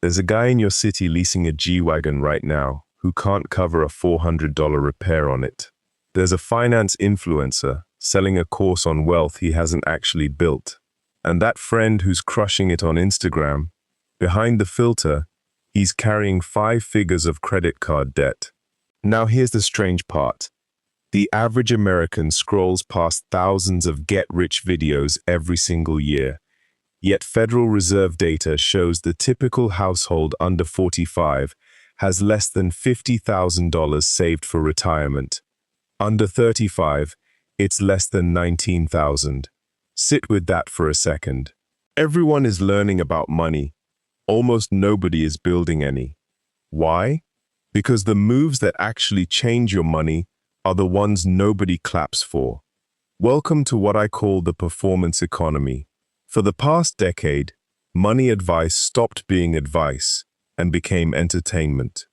There's a guy in your city leasing a G-Wagon right now who can't cover a $400 repair on it. There's a finance influencer selling a course on wealth he hasn't actually built. And that friend who's crushing it on Instagram, behind the filter, he's carrying 5 figures of credit card debt. Now here's the strange part. The average American scrolls past thousands of get-rich videos every single year. Yet Federal Reserve data shows the typical household under 45 has less than $50,000 saved for retirement. Under 35, it's less than $19,000. Sit with that for a second. Everyone is learning about money. Almost nobody is building any. Why? Because the moves that actually change your money are the ones nobody claps for. Welcome to what I call the performance economy. For the past decade, money advice stopped being advice and became entertainment.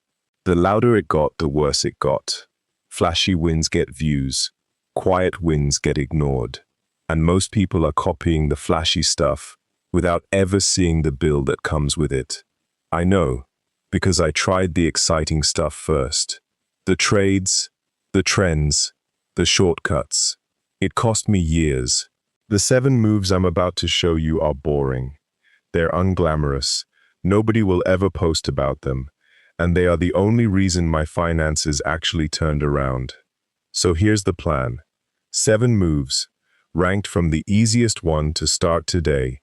The louder it got, the worse it got. Flashy wins get views, quiet wins get ignored, and most people are copying the flashy stuff without ever seeing the bill that comes with it. I know, because I tried the exciting stuff first. The trades, the trends, the shortcuts. It cost me years. The 7 moves I'm about to show you are boring. They're unglamorous. Nobody will ever post about them, and they are the only reason my finances actually turned around. So here's the plan. 7 moves, ranked from the easiest one to start today,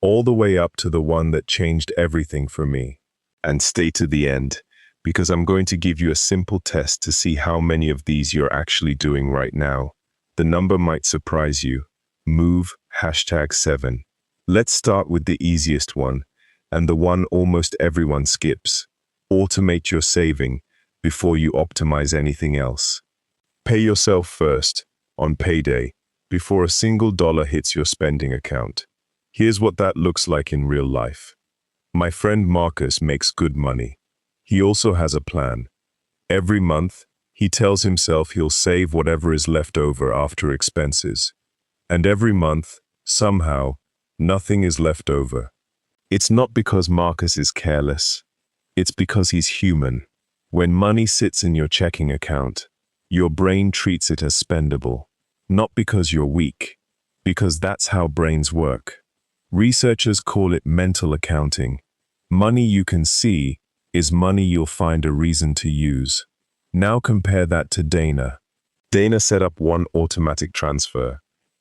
all the way up to the one that changed everything for me. And stay to the end, because I'm going to give you a simple test to see how many of these you're actually doing right now. The number might surprise you. Move #7. Let's start with the easiest one, and the one almost everyone skips. Automate your saving before you optimize anything else. Pay yourself first, on payday, before a single dollar hits your spending account. Here's what that looks like in real life. My friend Marcus makes good money. He also has a plan. Every month, he tells himself he'll save whatever is left over after expenses. And every month, somehow, nothing is left over. It's not because Marcus is careless. It's because he's human. When money sits in your checking account, your brain treats it as spendable. Not because you're weak, because that's how brains work. Researchers call it mental accounting. Money you can see is money you'll find a reason to use. Now compare that to Dana. Dana set up one automatic transfer.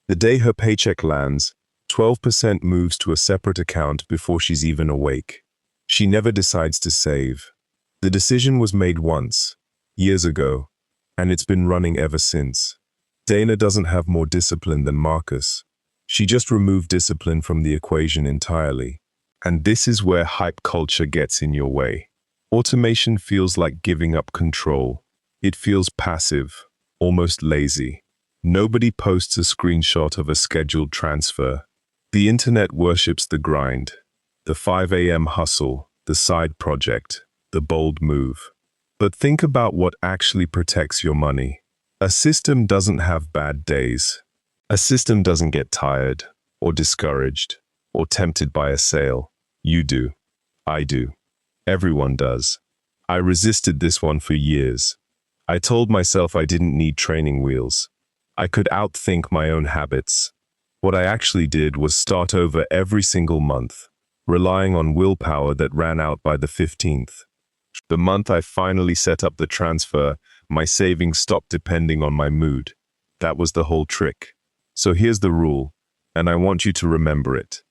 The day her paycheck lands, 12% moves to a separate account before she's even awake. She never decides to save. The decision was made once, years ago, and it's been running ever since. Dana doesn't have more discipline than Marcus. She just removed discipline from the equation entirely. And this is where hype culture gets in your way. Automation feels like giving up control. It feels passive, almost lazy. Nobody posts a screenshot of a scheduled transfer. The internet worships the grind, the 5 a.m. hustle, the side project, the bold move. But think about what actually protects your money. A system doesn't have bad days. A system doesn't get tired, or discouraged, or tempted by a sale. You do. I do. Everyone does. I resisted this one for years. I told myself I didn't need training wheels. I could outthink my own habits. What I actually did was start over every single month, relying on willpower that ran out by the 15th. The month I finally set up the transfer, my savings stopped depending on my mood. That was the whole trick. So here's the rule, and I want you to remember it.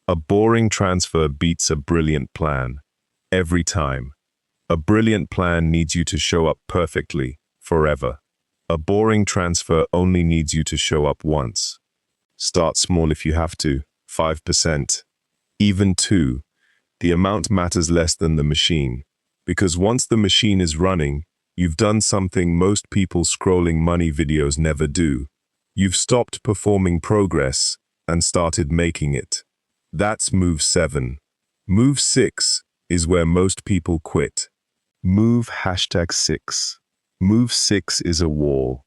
A boring transfer beats a brilliant plan. Every time. A brilliant plan needs you to show up perfectly, forever. A boring transfer only needs you to show up once. Start small if you have to, 5%. Even 2. The amount matters less than the machine. Because once the machine is running, you've done something most people scrolling money videos never do. You've stopped performing progress and started making it. That's move 7. Move 6 is where most people quit. Move #6. Move 6 is a wall,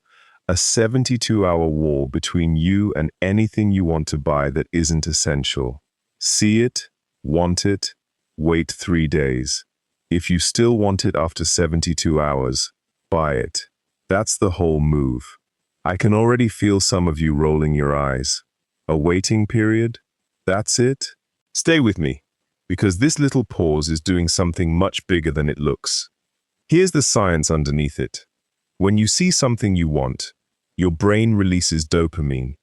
a 72-hour wall between you and anything you want to buy that isn't essential. See it, want it, Wait 3 days. If you still want it after 72 hours, buy it. That's the whole move. I can already feel some of you rolling your eyes. A waiting period? That's it? Stay with me, because this little pause is doing something much bigger than it looks. Here's the science underneath it. When you see something you want, your brain releases dopamine.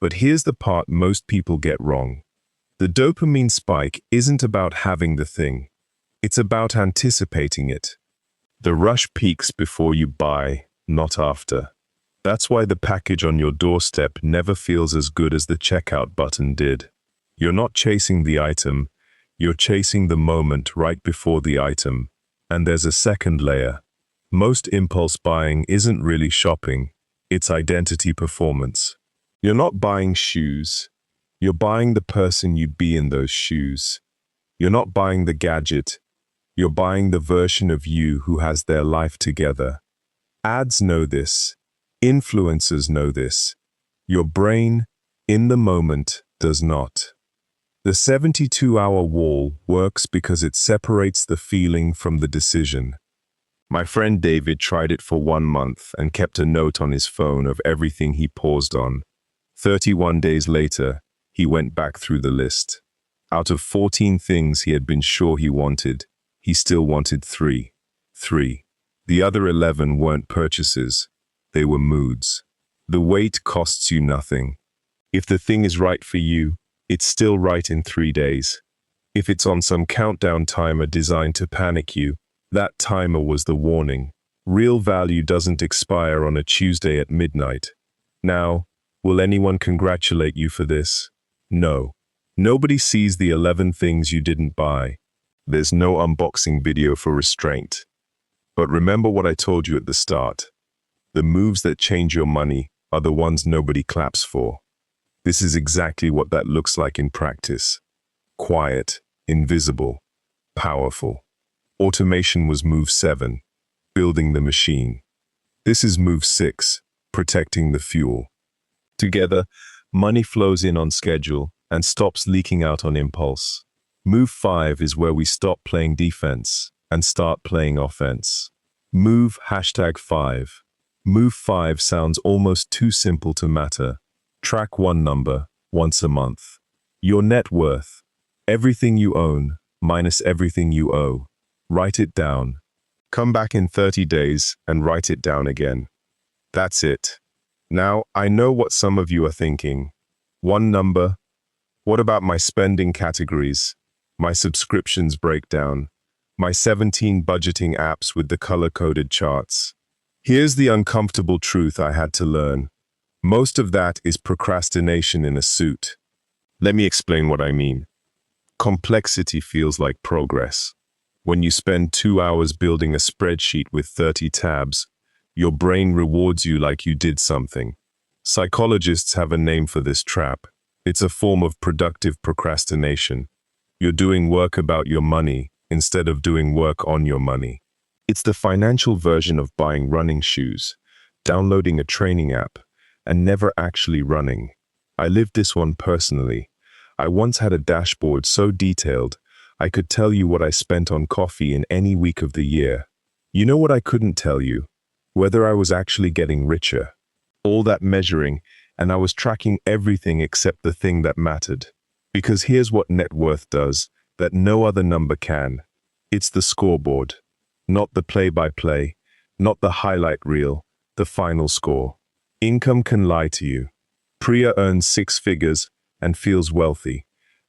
But here's the part most people get wrong. The dopamine spike isn't about having the thing. It's about anticipating it. The rush peaks before you buy, not after. That's why the package on your doorstep never feels as good as the checkout button did. You're not chasing the item, you're chasing the moment right before the item. And there's a second layer. Most impulse buying isn't really shopping, it's identity performance. You're not buying shoes, you're buying the person you'd be in those shoes. You're not buying the gadget, you're buying the version of you who has their life together. Ads know this. Influencers know this. Your brain, in the moment, does not. The 72-hour wall works because it separates the feeling from the decision. My friend David tried it for 1 month and kept a note on his phone of everything he paused on. 31 days later, he went back through the list. Out of 14 things he had been sure he wanted, he still wanted 3. 3. The other 11 weren't purchases. They were moods. The wait costs you nothing. If the thing is right for you, it's still right in 3 days. If it's on some countdown timer designed to panic you, that timer was the warning. Real value doesn't expire on a Tuesday at midnight. Now, will anyone congratulate you for this? No. Nobody sees the 11 things you didn't buy. There's no unboxing video for restraint. But remember what I told you at the start. The moves that change your money are the ones nobody claps for. This is exactly what that looks like in practice. Quiet, invisible, powerful. Automation was move 7, building the machine. This is move 6, protecting the fuel. Together, money flows in on schedule and stops leaking out on impulse. Move 5 is where we stop playing defense and start playing offense. Move #5. Move 5 sounds almost too simple to matter. Track one number once a month. Your net worth. Everything you own minus everything you owe. Write it down. Come back in 30 days and write it down again. That's it. Now, I know what some of you are thinking. One number? What about my spending categories? My subscriptions breakdown? My 17 budgeting apps with the color-coded charts? Here's the uncomfortable truth I had to learn. Most of that is procrastination in a suit. Let me explain what I mean. Complexity feels like progress. When you spend 2 hours building a spreadsheet with 30 tabs, your brain rewards you like you did something. Psychologists have a name for this trap. It's a form of productive procrastination. You're doing work about your money instead of doing work on your money. It's the financial version of buying running shoes, downloading a training app, and never actually running. I lived this one personally. I once had a dashboard so detailed, I could tell you what I spent on coffee in any week of the year. You know what I couldn't tell you? Whether I was actually getting richer. All that measuring, and I was tracking everything except the thing that mattered. Because here's what net worth does, that no other number can. It's the scoreboard. Not the play-by-play, not the highlight reel, the final score. Income can lie to you. Priya earns 6 figures and feels wealthy,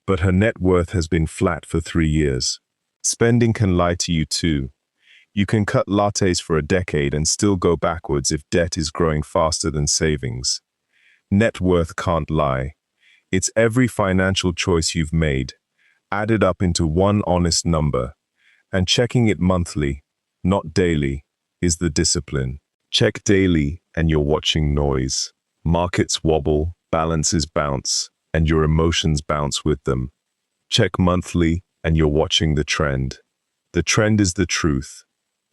but her net worth has been flat for 3 years. Spending can lie to you too. You can cut lattes for a decade and still go backwards if debt is growing faster than savings. Net worth can't lie. It's every financial choice you've made, added up into one honest number, and checking it monthly, not daily, is the discipline. Check daily and you're watching noise. Markets wobble, balances bounce, and your emotions bounce with them. Check monthly and you're watching the trend. The trend is the truth.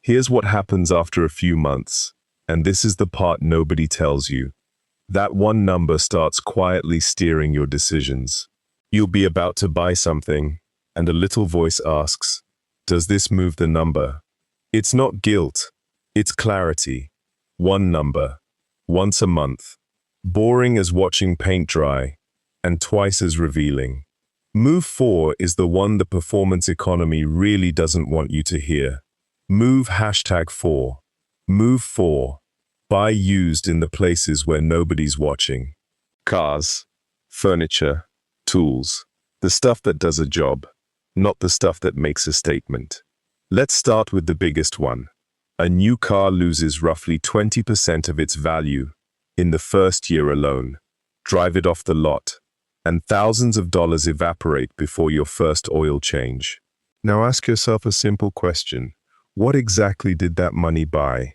Here's what happens after a few months, and this is the part nobody tells you. That one number starts quietly steering your decisions. You'll be about to buy something, and a little voice asks, "Does this move the number?" It's not guilt, it's clarity. One number, once a month. Boring as watching paint dry, and twice as revealing. Move 4 is the one the performance economy really doesn't want you to hear. Move #4. Move 4. Buy used in the places where nobody's watching. Cars, furniture, tools. The stuff that does a job, not the stuff that makes a statement. Let's start with the biggest one. A new car loses roughly 20% of its value in the first year alone. Drive it off the lot, and thousands of dollars evaporate before your first oil change. Now ask yourself a simple question. What exactly did that money buy?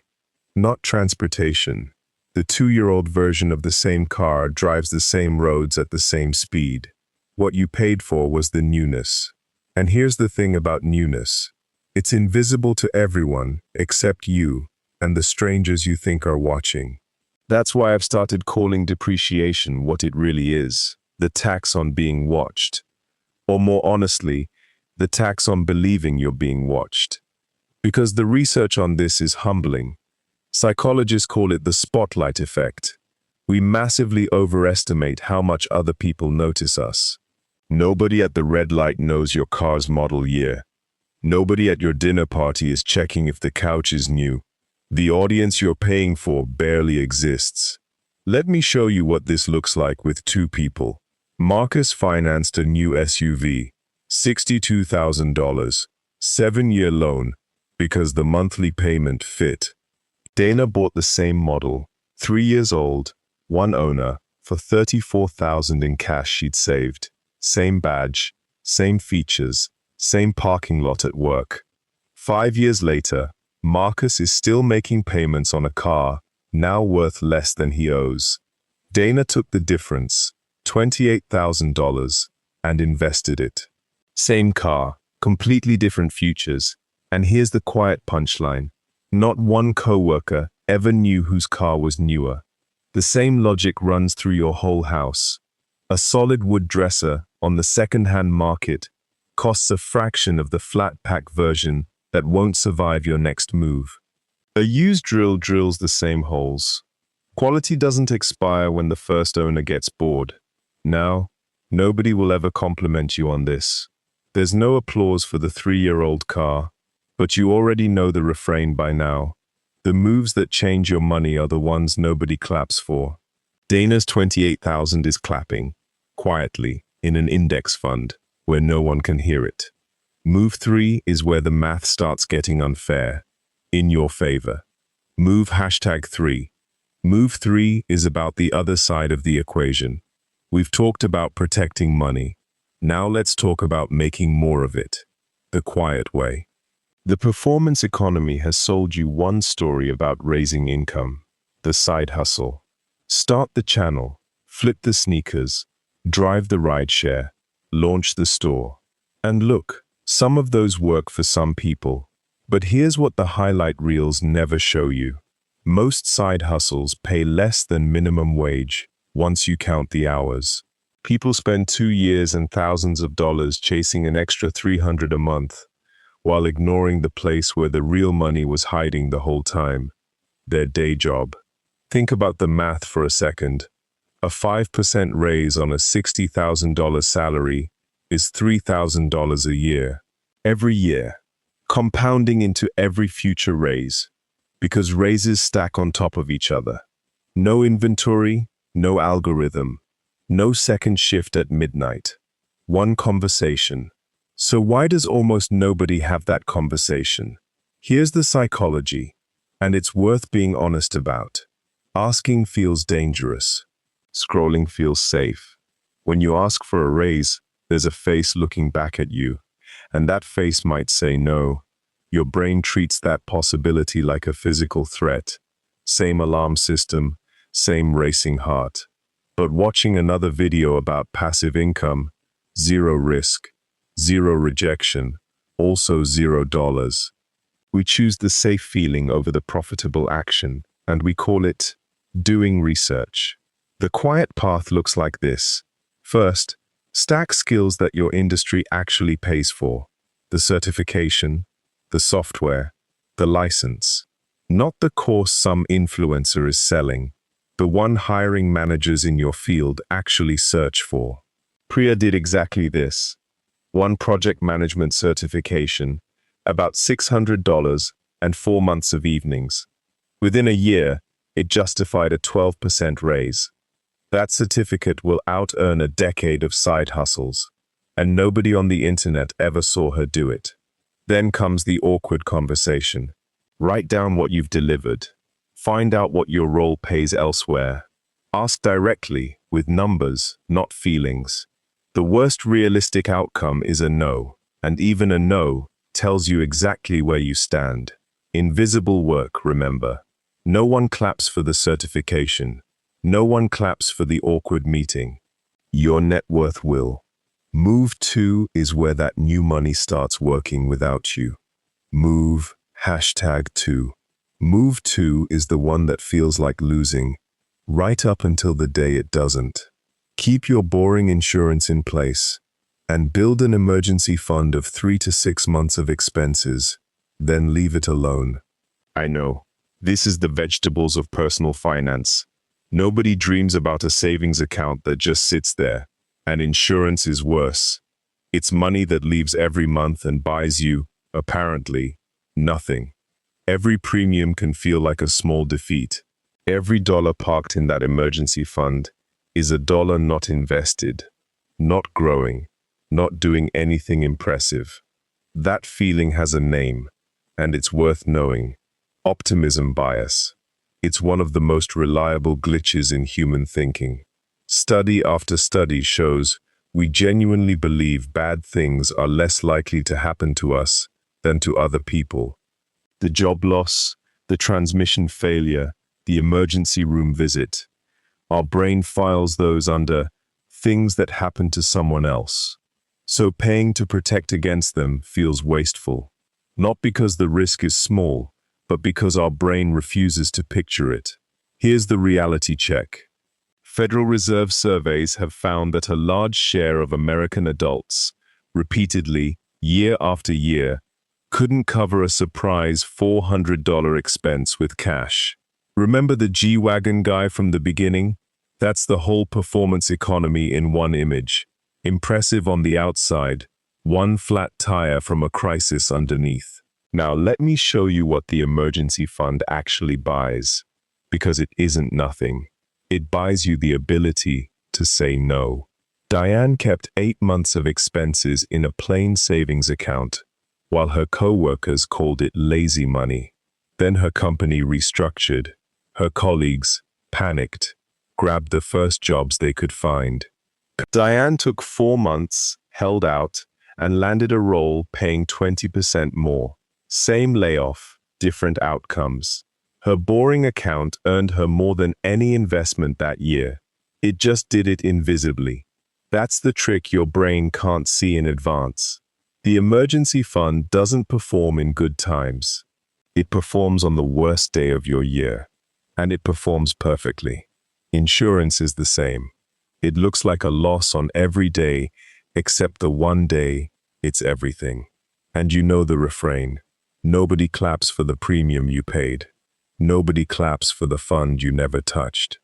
Not transportation. The 2-year-old version of the same car drives the same roads at the same speed. What you paid for was the newness. And here's the thing about newness. It's invisible to everyone except you and the strangers you think are watching. That's why I've started calling depreciation what it really is, the tax on being watched. Or more honestly, the tax on believing you're being watched. Because the research on this is humbling. Psychologists call it the spotlight effect. We massively overestimate how much other people notice us. Nobody at the red light knows your car's model year. Nobody at your dinner party is checking if the couch is new. The audience you're paying for barely exists. Let me show you what this looks like with 2 people. Marcus financed a new SUV, $62,000, 7-year loan, because the monthly payment fit. Dana bought the same model, 3 years old, one owner, for $34,000 in cash she'd saved. Same badge, same features, same parking lot at work. 5 years later, Marcus is still making payments on a car, now worth less than he owes. Dana took the difference, $28,000, and invested it. Same car, completely different futures. And here's the quiet punchline. Not one coworker ever knew whose car was newer. The same logic runs through your whole house. A solid wood dresser on the second-hand market costs a fraction of the flat-pack version that won't survive your next move. A used drill drills the same holes. Quality doesn't expire when the first owner gets bored. Now, nobody will ever compliment you on this. There's no applause for the 3-year-old car, but you already know the refrain by now. The moves that change your money are the ones nobody claps for. Dana's $28,000 is clapping, quietly, in an index fund, where no one can hear it. Move 3 is where the math starts getting unfair, in your favor. Move #3. Move 3 is about the other side of the equation. We've talked about protecting money. Now let's talk about making more of it, the quiet way. The performance economy has sold you one story about raising income, the side hustle. Start the channel, flip the sneakers, drive the rideshare, launch the store. And look, some of those work for some people. But here's what the highlight reels never show you. Most side hustles pay less than minimum wage once you count the hours. People spend 2 years and thousands of dollars chasing an extra $300 a month, while ignoring the place where the real money was hiding the whole time, their day job. Think about the math for a second. A 5% raise on a $60,000 salary is $3,000 a year, every year, compounding into every future raise, because raises stack on top of each other. No inventory, no algorithm, no second shift at midnight. One conversation. So why does almost nobody have that conversation? Here's the psychology, and it's worth being honest about. Asking feels dangerous. Scrolling feels safe. When you ask for a raise, there's a face looking back at you, and that face might say no. Your brain treats that possibility like a physical threat. Same alarm system, same racing heart. But watching another video about passive income, 0 risk, 0 rejection, also $0. We choose the safe feeling over the profitable action, and we call it doing research. The quiet path looks like this. First, Stack skills that your industry actually pays for. The certification, the software, the license. Not the course some influencer is selling, the one hiring managers in your field actually search for. Priya did exactly this. One project management certification, about $600 and 4 months of evenings. Within a year, it justified a 12% raise. That certificate will out-earn a decade of side hustles, and nobody on the internet ever saw her do it. Then comes the awkward conversation. Write down what you've delivered. Find out what your role pays elsewhere. Ask directly, with numbers, not feelings. The worst realistic outcome is a no, and even a no tells you exactly where you stand. Invisible work, remember. No one claps for the certification. No one claps for the awkward meeting. Your net worth will. Move 2 is where that new money starts working without you. Move, #2. Move 2 is the one that feels like losing, right up until the day it doesn't. Keep your boring insurance in place and build an emergency fund of 3 to 6 months of expenses, then leave it alone. I know, this is the vegetables of personal finance. Nobody dreams about a savings account that just sits there, and insurance is worse. It's money that leaves every month and buys you, apparently, nothing. Every premium can feel like a small defeat. Every dollar parked in that emergency fund is a dollar not invested, not growing, not doing anything impressive. That feeling has a name, and it's worth knowing. Optimism bias. It's one of the most reliable glitches in human thinking. Study after study shows we genuinely believe bad things are less likely to happen to us than to other people. The job loss, the transmission failure, the emergency room visit. Our brain files those under things that happen to someone else. So paying to protect against them feels wasteful. Not because the risk is small, but because our brain refuses to picture it. Here's the reality check. Federal Reserve surveys have found that a large share of American adults, repeatedly, year after year, couldn't cover a surprise $400 expense with cash. Remember the G-Wagon guy from the beginning? That's the whole performance economy in one image. Impressive on the outside, one flat tire from a crisis underneath. Now let me show you what the emergency fund actually buys, because it isn't nothing. It buys you the ability to say no. Diane kept 8 months of expenses in a plain savings account, while her co-workers called it lazy money. Then her company restructured. Her colleagues panicked, grabbed the first jobs they could find. Diane took 4 months, held out, and landed a role paying 20% more. Same layoff, different outcomes. Her boring account earned her more than any investment that year. It just did it invisibly. That's the trick your brain can't see in advance. The emergency fund doesn't perform in good times. It performs on the worst day of your year. And it performs perfectly. Insurance is the same. It looks like a loss on every day, except the one day, it's everything. And you know the refrain. Nobody claps for the premium you paid. Nobody claps for the fund you never touched.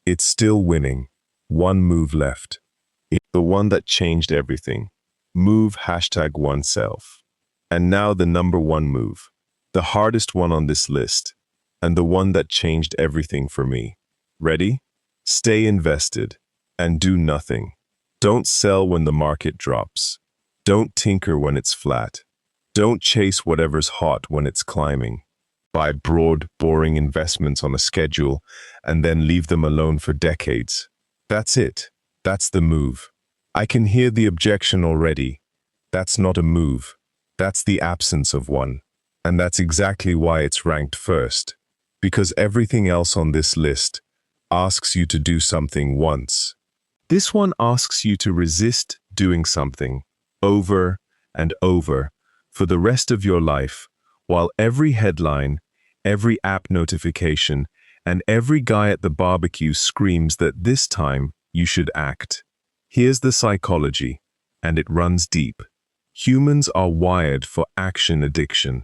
It's still winning. One move left. It's the one that changed everything. Move #oneself. And now the number one move. The hardest one on this list. And the one that changed everything for me. Ready? Stay invested. And do nothing. Don't sell when the market drops. Don't tinker when it's flat. Don't chase whatever's hot when it's climbing. Buy broad, boring investments on a schedule and then leave them alone for decades. That's it. That's the move. I can hear the objection already. That's not a move. That's the absence of one. And that's exactly why it's ranked first. Because everything else on this list asks you to do something once. This one asks you to resist doing something over and over for the rest of your life, while every headline, every app notification, and every guy at the barbecue screams that this time you should act. Here's the psychology, and it runs deep. Humans are wired for action addiction.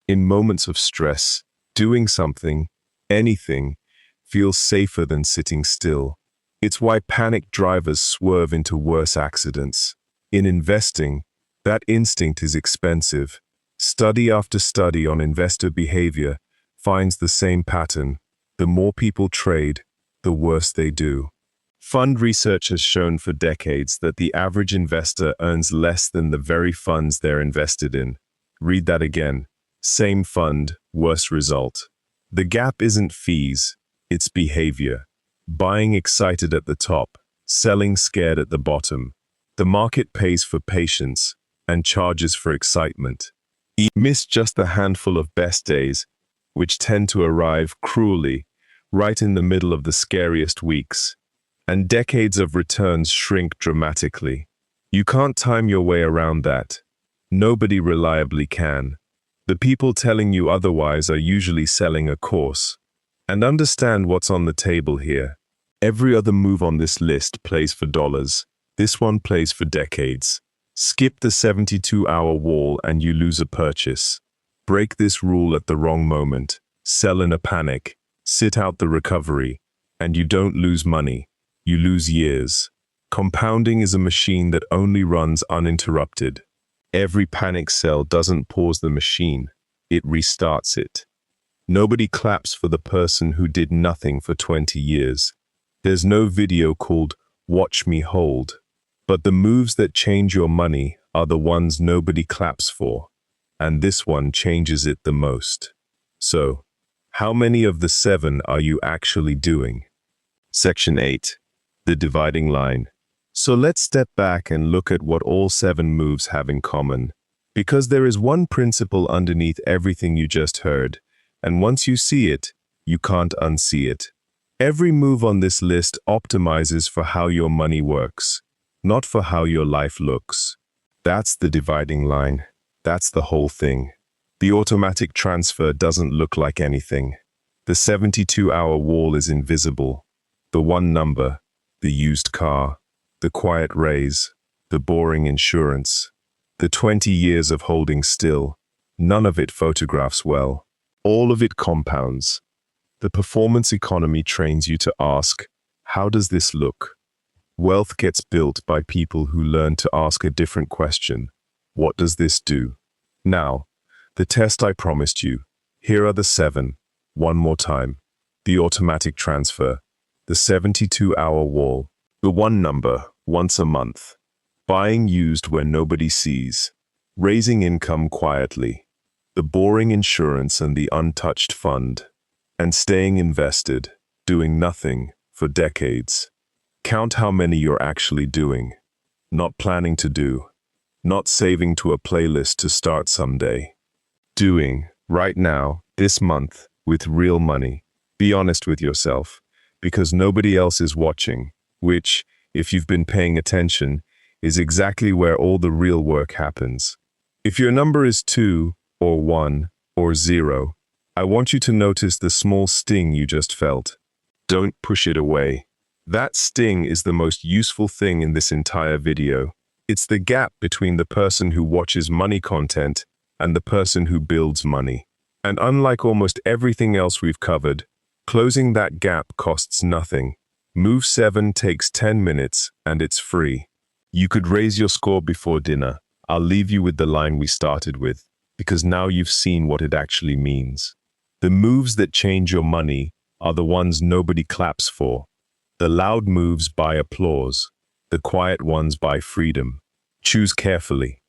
In moments of stress, doing something, anything, feels safer than sitting still. It's why panic drivers swerve into worse accidents. In investing, that instinct is expensive. Study after study on investor behavior finds the same pattern. The more people trade, the worse they do. Fund research has shown for decades that the average investor earns less than the very funds they're invested in. Read that again. Same fund, worse result. The gap isn't fees, it's behavior. Buying excited at the top, selling scared at the bottom. The market pays for patience and charges for excitement. You miss just a handful of best days, which tend to arrive cruelly, right in the middle of the scariest weeks. And decades of returns shrink dramatically. You can't time your way around that. Nobody reliably can. The people telling you otherwise are usually selling a course. And understand what's on the table here. Every other move on this list plays for dollars. This one plays for decades. Skip the 72-hour wall and you lose a purchase. Break this rule at the wrong moment. Sell in a panic. Sit out the recovery. And you don't lose money. You lose years. Compounding is a machine that only runs uninterrupted. Every panic sell doesn't pause the machine. It restarts it. Nobody claps for the person who did nothing for 20 years. There's no video called "Watch Me Hold." But the moves that change your money are the ones nobody claps for. And this one changes it the most. So, how many of the 7 are you actually doing? Section 8. The dividing line. So let's step back and look at what all 7 moves have in common. Because there is one principle underneath everything you just heard, and once you see it, you can't unsee it. Every move on this list optimizes for how your money works, not for how your life looks. That's the dividing line. That's the whole thing. The automatic transfer doesn't look like anything. The 72-hour wall is invisible. The one number, the used car, the quiet raise, the boring insurance, the 20 years of holding still, none of it photographs well. All of it compounds. The performance economy trains you to ask, how does this look? Wealth gets built by people who learn to ask a different question. What does this do? Now, the test I promised you. Here are the 7. One more time. The automatic transfer. The 72-hour wall. The one number, once a month. Buying used where nobody sees. Raising income quietly. The boring insurance and the untouched fund. And staying invested, doing nothing, for decades. Count how many you're actually doing. Not planning to do. Not saving to a playlist to start someday. Doing, right now, this month, with real money. Be honest with yourself. Because nobody else is watching, which, if you've been paying attention, is exactly where all the real work happens. If your number is 2, or 1, or 0, I want you to notice the small sting you just felt. Don't push it away. That sting is the most useful thing in this entire video. It's the gap between the person who watches money content and the person who builds money. And unlike almost everything else we've covered, closing that gap costs nothing. Move 7 takes 10 minutes and it's free. You could raise your score before dinner. I'll leave you with the line we started with, because now you've seen what it actually means. The moves that change your money are the ones nobody claps for. The loud moves buy applause. The quiet ones buy freedom. Choose carefully.